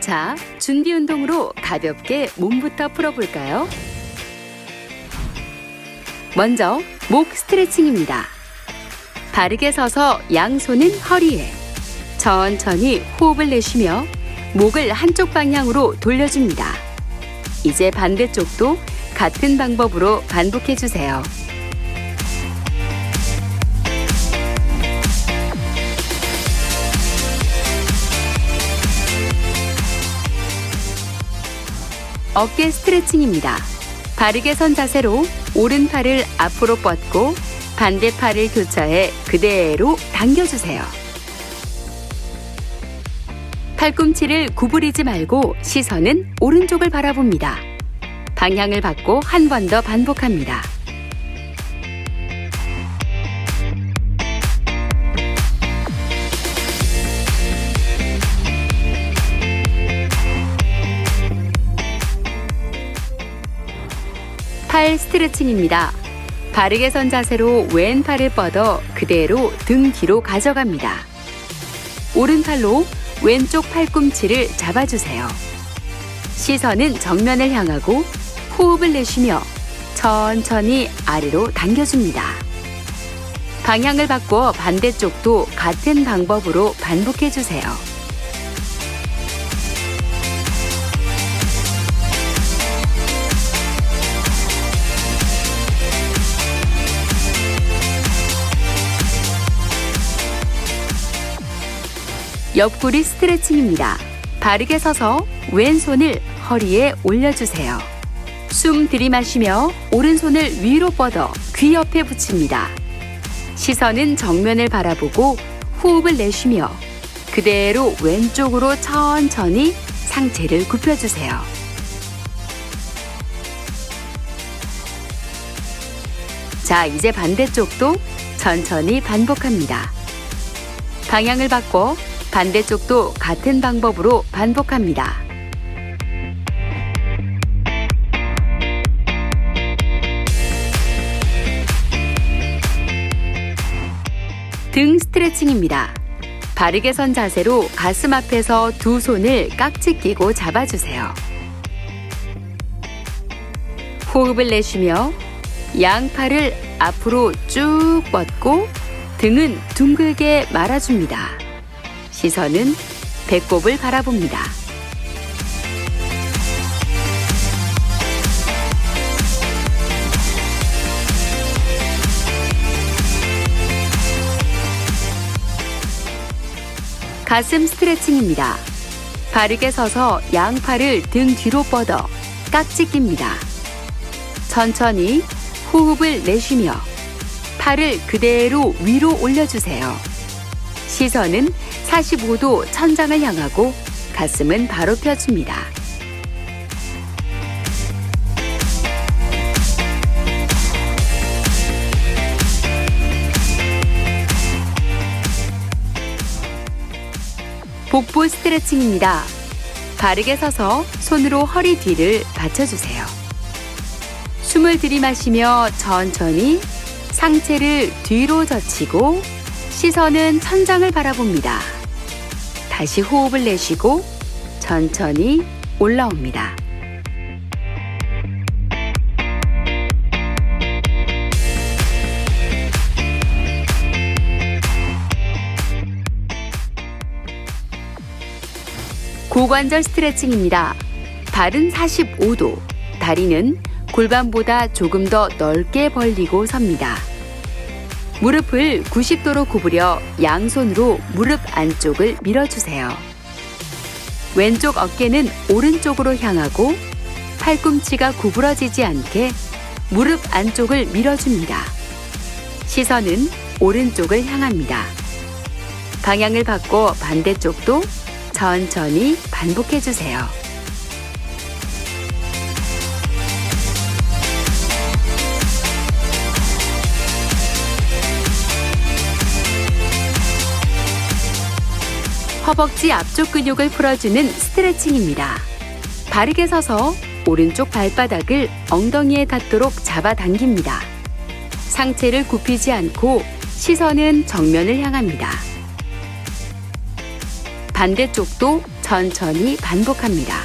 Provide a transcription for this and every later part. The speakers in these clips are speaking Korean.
자, 준비 운동으로 가볍게 몸부터 풀어볼까요? 먼저 목 스트레칭입니다. 바르게 서서 양손은 허리에 천천히 호흡을 내쉬며 목을 한쪽 방향으로 돌려줍니다. 이제 반대쪽도 같은 방법으로 반복해주세요. 어깨 스트레칭입니다. 바르게 선 자세로 오른팔을 앞으로 뻗고 반대팔을 교차해 그대로 당겨주세요. 팔꿈치를 구부리지 말고 시선은 오른쪽을 바라봅니다. 방향을 바꿔 한 번 더 반복합니다. 팔 스트레칭입니다. 바르게 선 자세로 왼팔을 뻗어 그대로 등 뒤로 가져갑니다. 오른팔로 왼쪽 팔꿈치를 잡아주세요. 시선은 정면을 향하고 호흡을 내쉬며 천천히 아래로 당겨줍니다. 방향을 바꿔 반대쪽도 같은 방법으로 반복해주세요. 옆구리 스트레칭입니다. 바르게 서서 왼손을 허리에 올려주세요. 숨 들이마시며 오른손을 위로 뻗어 귀 옆에 붙입니다. 시선은 정면을 바라보고 호흡을 내쉬며 그대로 왼쪽으로 천천히 상체를 굽혀주세요. 자, 이제 반대쪽도 천천히 반복합니다. 방향을 바꿔 반대쪽도 같은 방법으로 반복합니다. 등 스트레칭입니다. 바르게 선 자세로 가슴 앞에서 두 손을 깍지 끼고 잡아주세요. 호흡을 내쉬며 양팔을 앞으로 쭉 뻗고 등은 둥글게 말아줍니다. 시선은 배꼽을 바라봅니다. 가슴 스트레칭입니다. 바르게 서서 양팔을 등 뒤로 뻗어 깍지 낍니다. 천천히 호흡을 내쉬며 팔을 그대로 위로 올려주세요. 시선은 45도 천장을 향하고 가슴은 바로 펴줍니다. 복부 스트레칭입니다. 바르게 서서 손으로 허리 뒤를 받쳐주세요. 숨을 들이마시며 천천히 상체를 뒤로 젖히고 시선은 천장을 바라봅니다. 다시 호흡을 내쉬고 천천히 올라옵니다. 고관절 스트레칭입니다. 발은 45도, 다리는 골반보다 조금 더 넓게 벌리고 섭니다. 무릎을 90도로 구부려 양손으로 무릎 안쪽을 밀어주세요. 왼쪽 어깨는 오른쪽으로 향하고 팔꿈치가 구부러지지 않게 무릎 안쪽을 밀어줍니다. 시선은 오른쪽을 향합니다. 방향을 바꿔 반대쪽도 천천히 반복해주세요. 허벅지 앞쪽 근육을 풀어주는 스트레칭입니다. 바르게 서서 오른쪽 발바닥을 엉덩이에 닿도록 잡아당깁니다. 상체를 굽히지 않고 시선은 정면을 향합니다. 반대쪽도 천천히 반복합니다.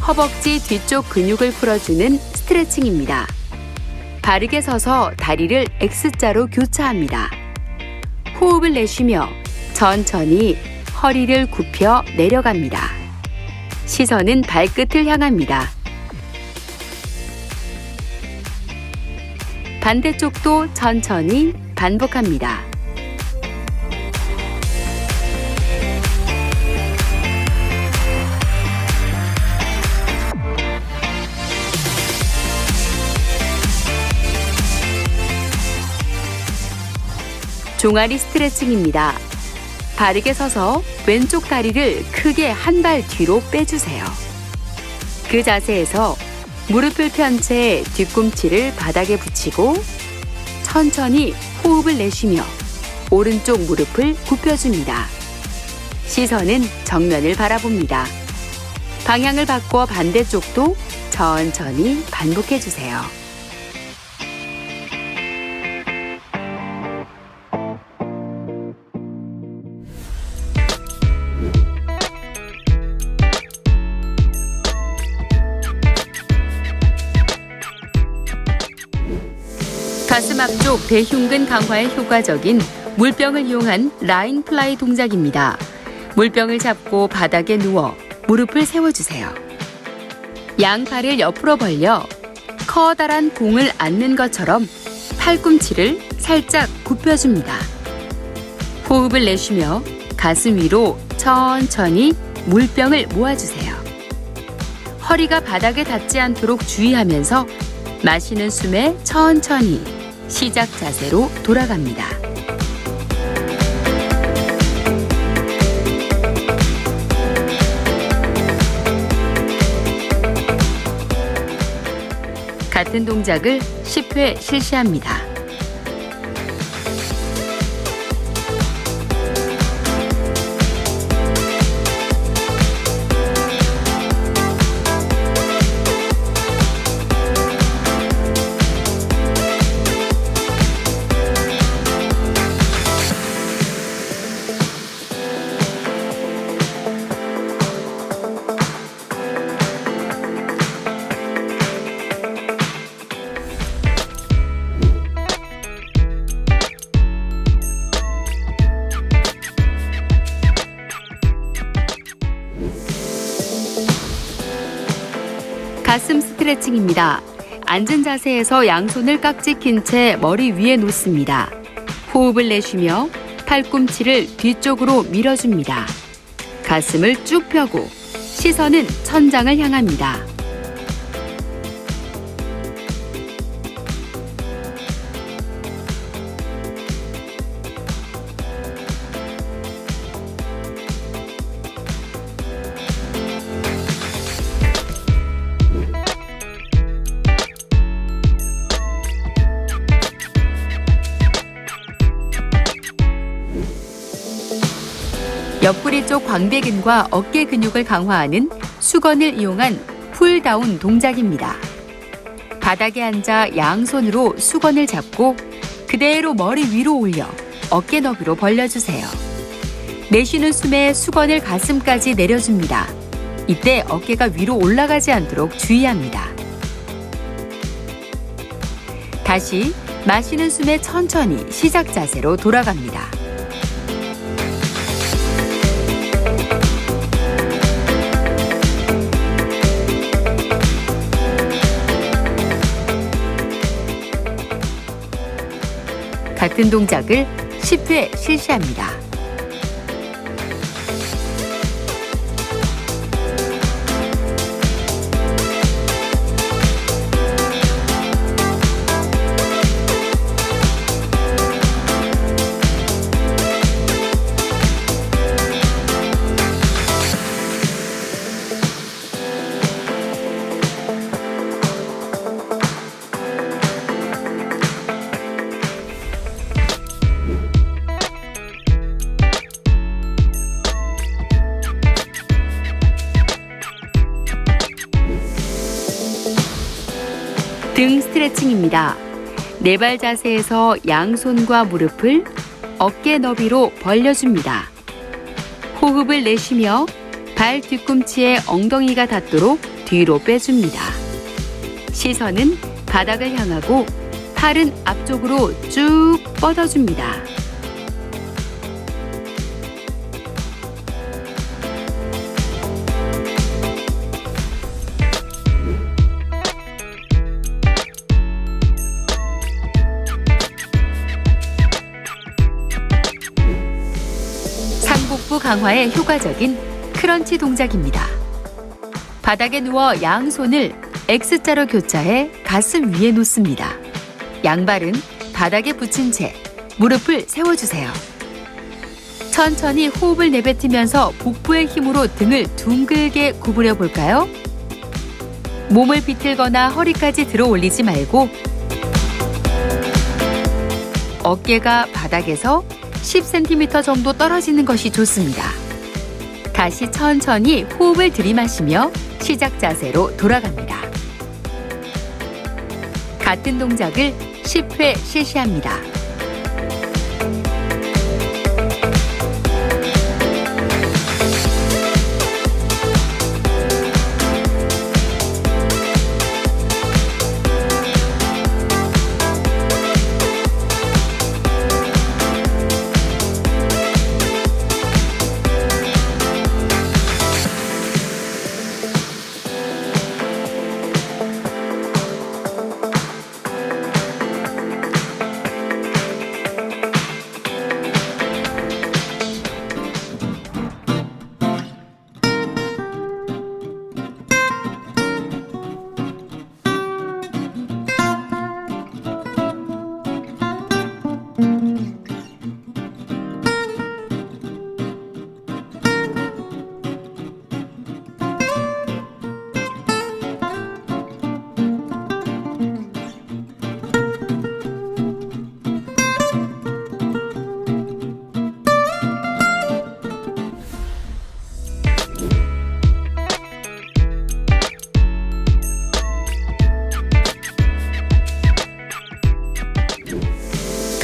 허벅지 뒤쪽 근육을 풀어주는 스트레칭입니다. 바르게 서서 다리를 X자로 교차합니다. 호흡을 내쉬며 천천히 허리를 굽혀 내려갑니다. 시선은 발끝을 향합니다. 반대쪽도 천천히 반복합니다. 종아리 스트레칭입니다. 바르게 서서 왼쪽 다리를 크게 한 발 뒤로 빼주세요. 그 자세에서 무릎을 편 채 뒤꿈치를 바닥에 붙이고 천천히 호흡을 내쉬며 오른쪽 무릎을 굽혀줍니다. 시선은 정면을 바라봅니다. 방향을 바꿔 반대쪽도 천천히 반복해주세요. 가슴 앞쪽 대흉근 강화에 효과적인 물병을 이용한 라인 플라이 동작입니다. 물병을 잡고 바닥에 누워 무릎을 세워주세요. 양팔을 옆으로 벌려 커다란 공을 안는 것처럼 팔꿈치를 살짝 굽혀줍니다. 호흡을 내쉬며 가슴 위로 천천히 물병을 모아주세요. 허리가 바닥에 닿지 않도록 주의하면서 마시는 숨에 천천히 시작 자세로 돌아갑니다. 같은 동작을 10회 실시합니다. 가슴 스트레칭입니다. 앉은 자세에서 양손을 깍지 낀 채 머리 위에 놓습니다. 호흡을 내쉬며 팔꿈치를 뒤쪽으로 밀어줍니다. 가슴을 쭉 펴고 시선은 천장을 향합니다. 옆구리 쪽 광배근과 어깨 근육을 강화하는 수건을 이용한 풀다운 동작입니다. 바닥에 앉아 양손으로 수건을 잡고 그대로 머리 위로 올려 어깨 너비로 벌려주세요. 내쉬는 숨에 수건을 가슴까지 내려줍니다. 이때 어깨가 위로 올라가지 않도록 주의합니다. 다시 마시는 숨에 천천히 시작 자세로 돌아갑니다. 같은 동작을 10회 실시합니다. 등 스트레칭입니다. 네발 자세에서 양손과 무릎을 어깨 너비로 벌려줍니다. 호흡을 내쉬며 발 뒤꿈치에 엉덩이가 닿도록 뒤로 빼줍니다. 시선은 바닥을 향하고 팔은 앞쪽으로 쭉 뻗어줍니다. 상복부 강화에 효과적인 크런치 동작입니다. 바닥에 누워 양손을 X자로 교차해 가슴 위에 놓습니다. 양발은 바닥에 붙인 채 무릎을 세워주세요. 천천히 호흡을 내뱉으면서 복부의 힘으로 등을 둥글게 구부려 볼까요? 몸을 비틀거나 허리까지 들어 올리지 말고 어깨가 바닥에서 10cm 정도 떨어지는 것이 좋습니다. 다시 천천히 호흡을 들이마시며 시작 자세로 돌아갑니다. 같은 동작을 10회 실시합니다.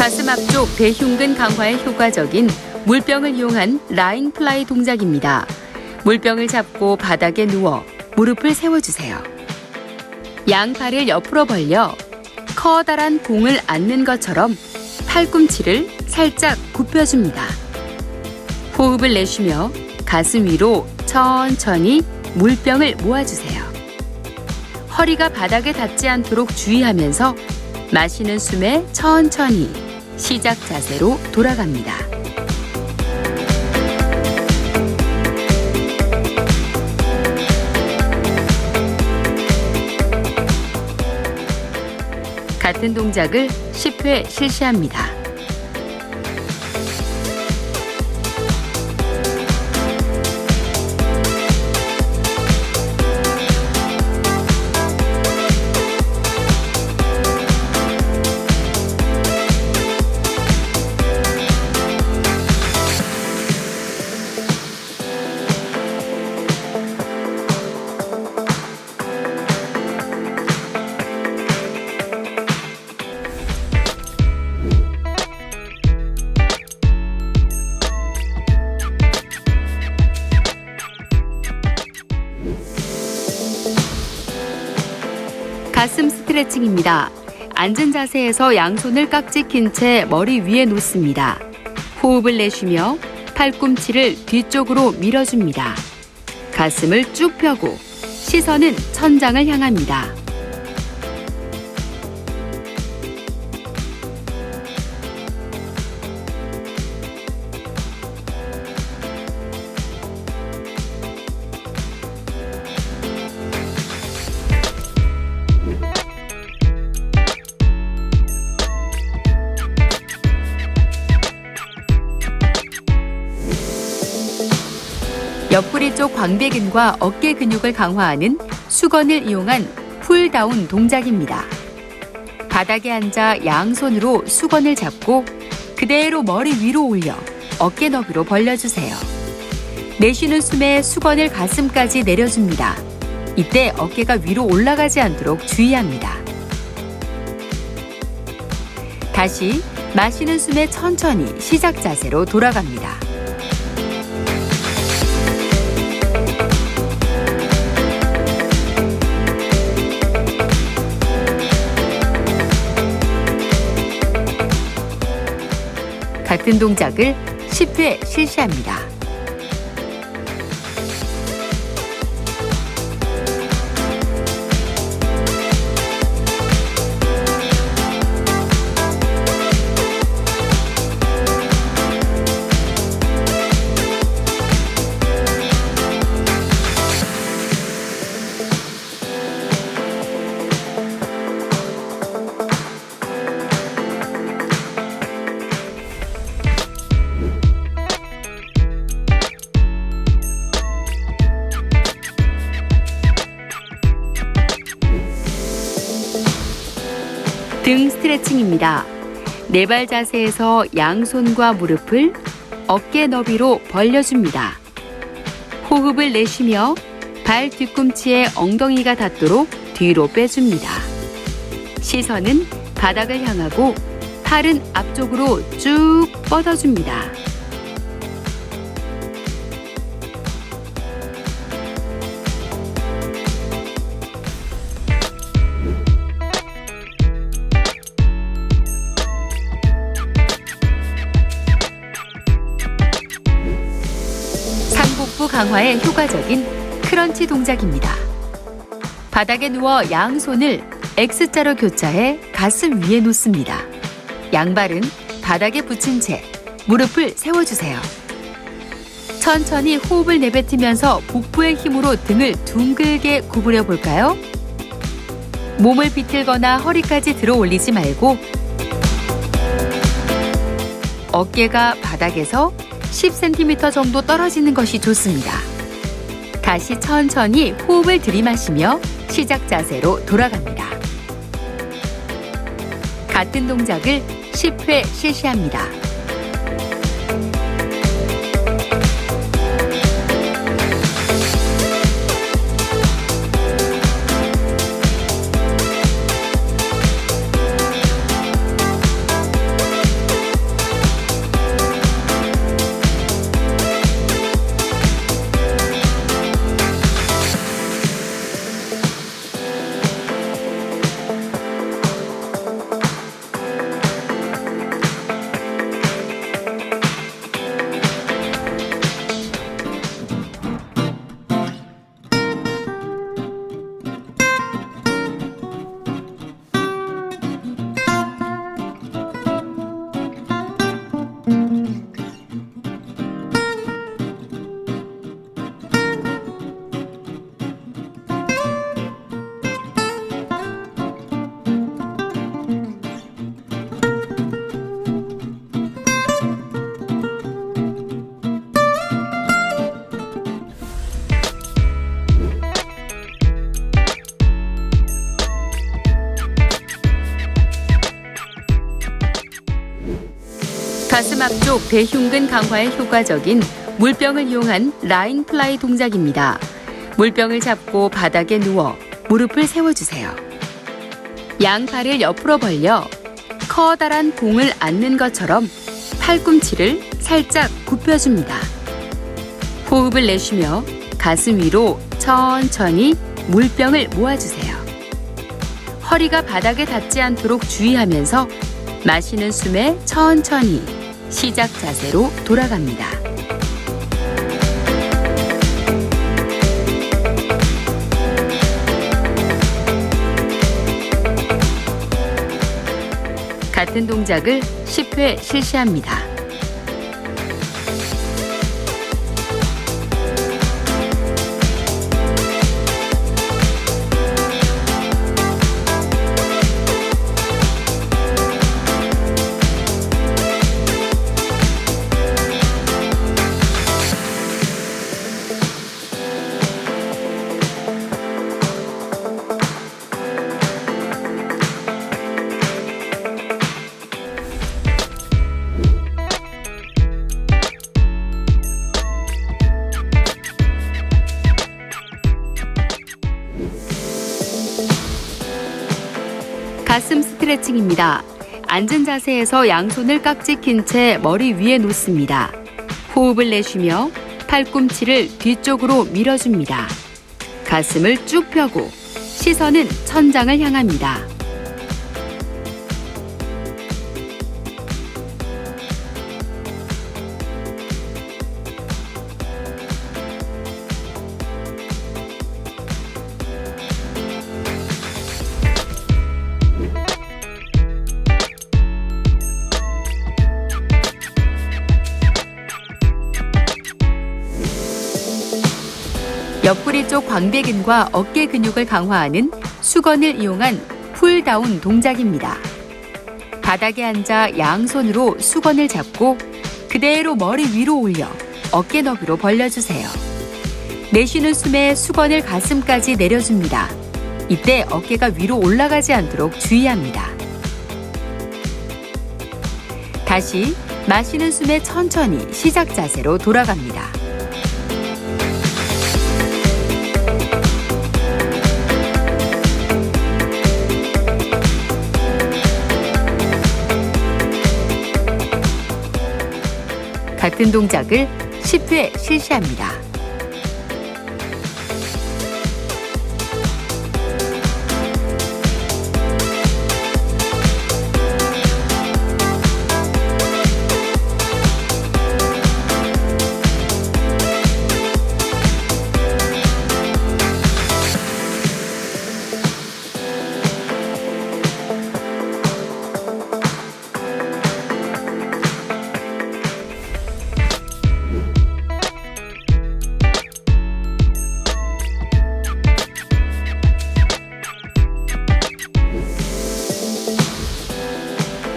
가슴 앞쪽 대흉근 강화에 효과적인 물병을 이용한 라잉 플라이 동작입니다. 물병을 잡고 바닥에 누워 무릎을 세워주세요. 양팔을 옆으로 벌려 커다란 공을 안는 것처럼 팔꿈치를 살짝 굽혀줍니다. 호흡을 내쉬며 가슴 위로 천천히 물병을 모아주세요. 허리가 바닥에 닿지 않도록 주의하면서 마시는 숨에 천천히 시작 자세로 돌아갑니다. 같은 동작을 10회 실시합니다. 가슴 스트레칭입니다. 앉은 자세에서 양손을 깍지 낀 채 머리 위에 놓습니다. 호흡을 내쉬며 팔꿈치를 뒤쪽으로 밀어줍니다. 가슴을 쭉 펴고 시선은 천장을 향합니다. 옆구리 쪽 광배근과 어깨 근육을 강화하는 수건을 이용한 풀다운 동작입니다. 바닥에 앉아 양손으로 수건을 잡고 그대로 머리 위로 올려 어깨 너비로 벌려주세요. 내쉬는 숨에 수건을 가슴까지 내려줍니다. 이때 어깨가 위로 올라가지 않도록 주의합니다. 다시 마시는 숨에 천천히 시작 자세로 돌아갑니다. 같은 동작을 10회 실시합니다. 등 스트레칭입니다. 네발 자세에서 양손과 무릎을 어깨 너비로 벌려줍니다. 호흡을 내쉬며 발 뒤꿈치에 엉덩이가 닿도록 뒤로 빼줍니다. 시선은 바닥을 향하고 팔은 앞쪽으로 쭉 뻗어줍니다. 상복부 강화에 효과적인 크런치 동작입니다. 바닥에 누워 양손을 X자로 교차해 가슴 위에 놓습니다. 양발은 바닥에 붙인 채 무릎을 세워주세요. 천천히 호흡을 내뱉으면서 복부의 힘으로 등을 둥글게 구부려 볼까요? 몸을 비틀거나 허리까지 들어 올리지 말고 어깨가 바닥에서 10cm 정도 떨어지는 것이 좋습니다. 다시 천천히 호흡을 들이마시며 시작 자세로 돌아갑니다. 같은 동작을 10회 실시합니다. 가슴 앞쪽 대흉근 강화에 효과적인 물병을 이용한 라인 플라이 동작입니다. 물병을 잡고 바닥에 누워 무릎을 세워주세요. 양팔을 옆으로 벌려 커다란 공을 안는 것처럼 팔꿈치를 살짝 굽혀줍니다. 호흡을 내쉬며 가슴 위로 천천히 물병을 모아주세요. 허리가 바닥에 닿지 않도록 주의하면서 마시는 숨에 천천히 시작 자세로 돌아갑니다. 같은 동작을 10회 실시합니다. 가슴 스트레칭입니다. 앉은 자세에서 양손을 깍지 낀 채 머리 위에 놓습니다. 호흡을 내쉬며 팔꿈치를 뒤쪽으로 밀어줍니다. 가슴을 쭉 펴고 시선은 천장을 향합니다. 옆구리 쪽 광배근과 어깨 근육을 강화하는 수건을 이용한 풀다운 동작입니다. 바닥에 앉아 양손으로 수건을 잡고 그대로 머리 위로 올려 어깨 너비로 벌려주세요. 내쉬는 숨에 수건을 가슴까지 내려줍니다. 이때 어깨가 위로 올라가지 않도록 주의합니다. 다시 마시는 숨에 천천히 시작 자세로 돌아갑니다. 같은 동작을 10회 실시합니다.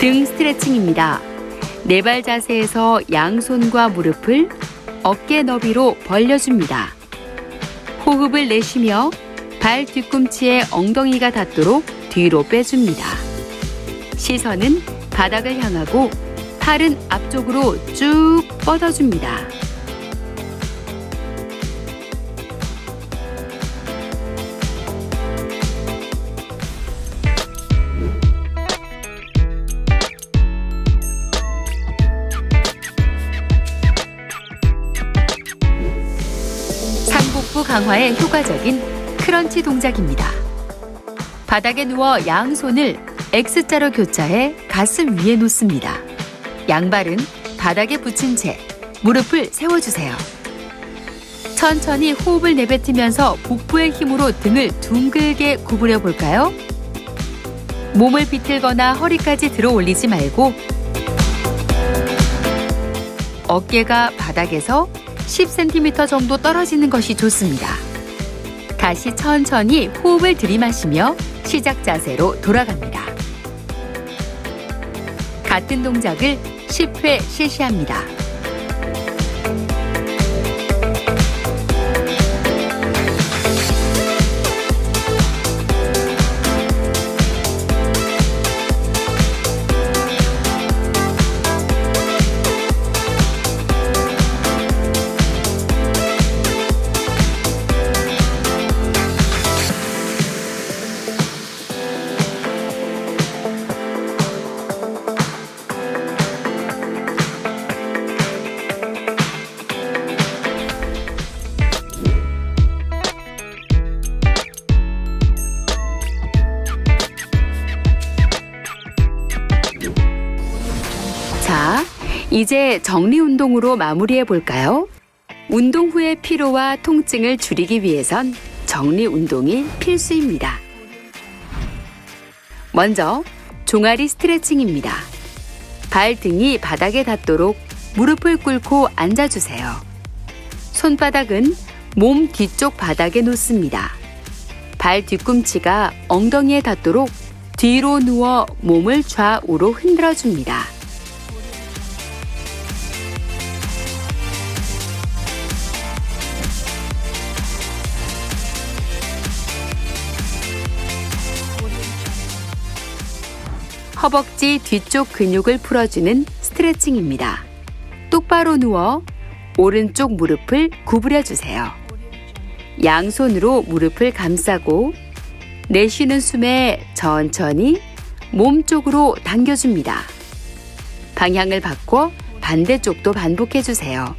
등 스트레칭입니다. 네발 자세에서 양손과 무릎을 어깨 너비로 벌려줍니다. 호흡을 내쉬며 발 뒤꿈치에 엉덩이가 닿도록 뒤로 빼줍니다. 시선은 바닥을 향하고 팔은 앞쪽으로 쭉 뻗어줍니다. 상복부 강화에 효과적인 크런치 동작입니다. 바닥에 누워 양손을 X자로 교차해 가슴 위에 놓습니다. 양발은 바닥에 붙인 채 무릎을 세워주세요. 천천히 호흡을 내뱉으면서 복부의 힘으로 등을 둥글게 구부려 볼까요? 몸을 비틀거나 허리까지 들어 올리지 말고 어깨가 바닥에서 10cm 정도 떨어지는 것이 좋습니다. 다시 천천히 호흡을 들이마시며 시작 자세로 돌아갑니다. 같은 동작을 10회 실시합니다. 자, 이제 정리 운동으로 마무리해 볼까요? 운동 후의 피로와 통증을 줄이기 위해선 정리 운동이 필수입니다. 먼저 종아리 스트레칭입니다. 발등이 바닥에 닿도록 무릎을 꿇고 앉아주세요. 손바닥은 몸 뒤쪽 바닥에 놓습니다. 발 뒤꿈치가 엉덩이에 닿도록 뒤로 누워 몸을 좌우로 흔들어줍니다. 허벅지 뒤쪽 근육을 풀어주는 스트레칭입니다. 똑바로 누워 오른쪽 무릎을 구부려 주세요. 양손으로 무릎을 감싸고 내쉬는 숨에 천천히 몸 쪽으로 당겨줍니다. 방향을 바꿔 반대쪽도 반복해주세요.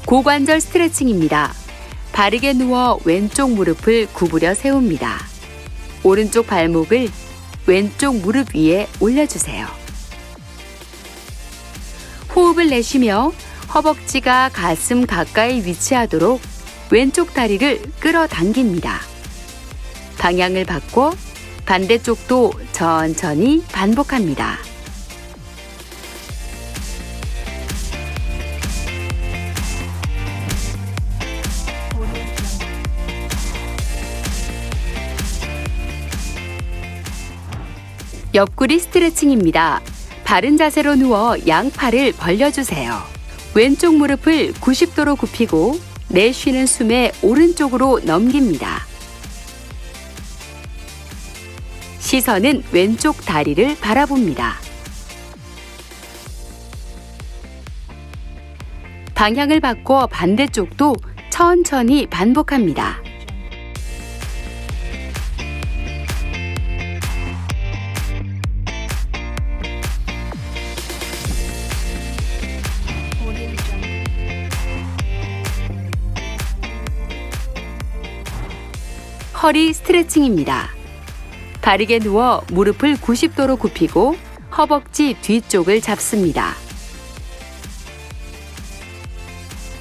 고관절 스트레칭입니다. 바르게 누워 왼쪽 무릎을 구부려 세웁니다. 오른쪽 발목을 왼쪽 무릎 위에 올려주세요. 호흡을 내쉬며 허벅지가 가슴 가까이 위치하도록 왼쪽 다리를 끌어당깁니다. 방향을 바꿔 반대쪽도 천천히 반복합니다. 옆구리 스트레칭입니다. 바른 자세로 누워 양팔을 벌려주세요. 왼쪽 무릎을 90도로 굽히고 내쉬는 숨에 오른쪽으로 넘깁니다. 시선은 왼쪽 다리를 바라봅니다. 방향을 바꿔 반대쪽도 천천히 반복합니다. 허리 스트레칭입니다. 바르게 누워 무릎을 90도로 굽히고 허벅지 뒤쪽을 잡습니다.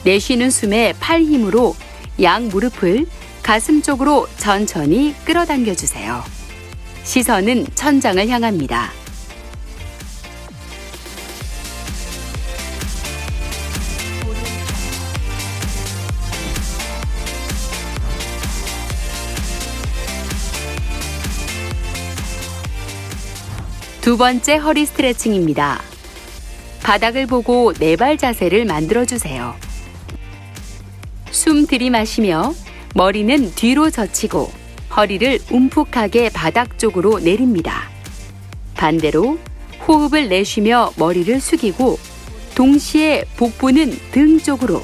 내쉬는 숨에 팔 힘으로 양 무릎을 가슴 쪽으로 천천히 끌어당겨 주세요. 시선은 천장을 향합니다. 두 번째 허리 스트레칭입니다. 바닥을 보고 네발 자세를 만들어주세요. 숨 들이마시며 머리는 뒤로 젖히고 허리를 움푹하게 바닥 쪽으로 내립니다. 반대로 호흡을 내쉬며 머리를 숙이고 동시에 복부는 등 쪽으로,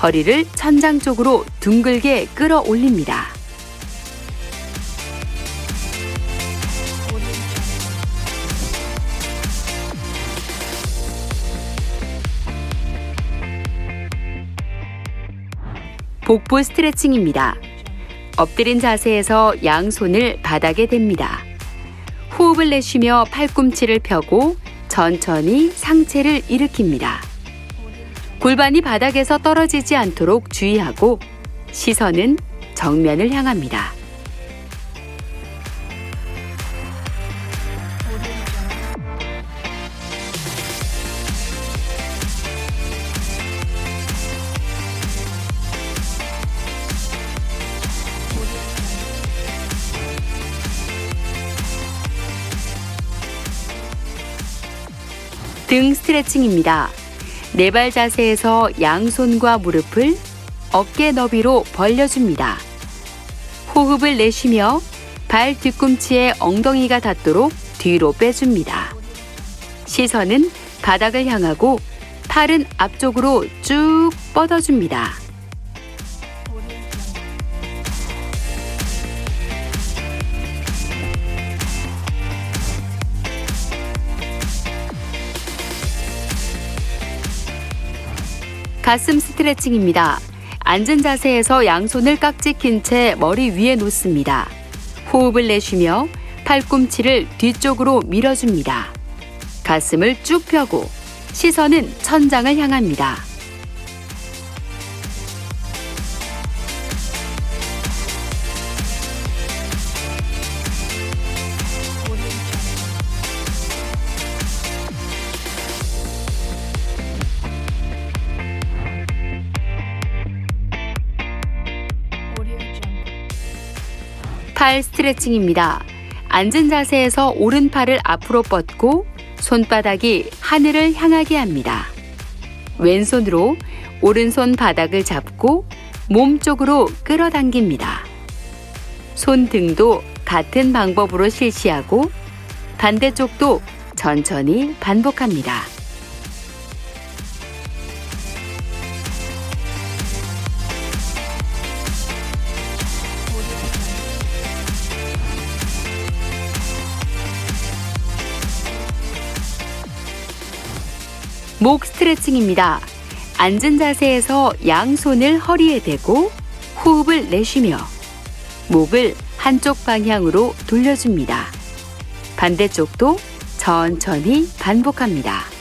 허리를 천장 쪽으로 둥글게 끌어올립니다. 복부 스트레칭입니다. 엎드린 자세에서 양손을 바닥에 댑니다. 호흡을 내쉬며 팔꿈치를 펴고 천천히 상체를 일으킵니다. 골반이 바닥에서 떨어지지 않도록 주의하고 시선은 정면을 향합니다. 등 스트레칭입니다. 네발 자세에서 양손과 무릎을 어깨 너비로 벌려줍니다. 호흡을 내쉬며 발 뒤꿈치에 엉덩이가 닿도록 뒤로 빼줍니다. 시선은 바닥을 향하고 팔은 앞쪽으로 쭉 뻗어줍니다. 가슴 스트레칭입니다. 앉은 자세에서 양손을 깍지 낀 채 머리 위에 놓습니다. 호흡을 내쉬며 팔꿈치를 뒤쪽으로 밀어줍니다. 가슴을 쭉 펴고 시선은 천장을 향합니다. 팔 스트레칭입니다. 앉은 자세에서 오른팔을 앞으로 뻗고 손바닥이 하늘을 향하게 합니다. 왼손으로 오른손 바닥을 잡고 몸 쪽으로 끌어당깁니다. 손등도 같은 방법으로 실시하고 반대쪽도 천천히 반복합니다. 목 스트레칭입니다. 앉은 자세에서 양손을 허리에 대고 호흡을 내쉬며 목을 한쪽 방향으로 돌려줍니다. 반대쪽도 천천히 반복합니다.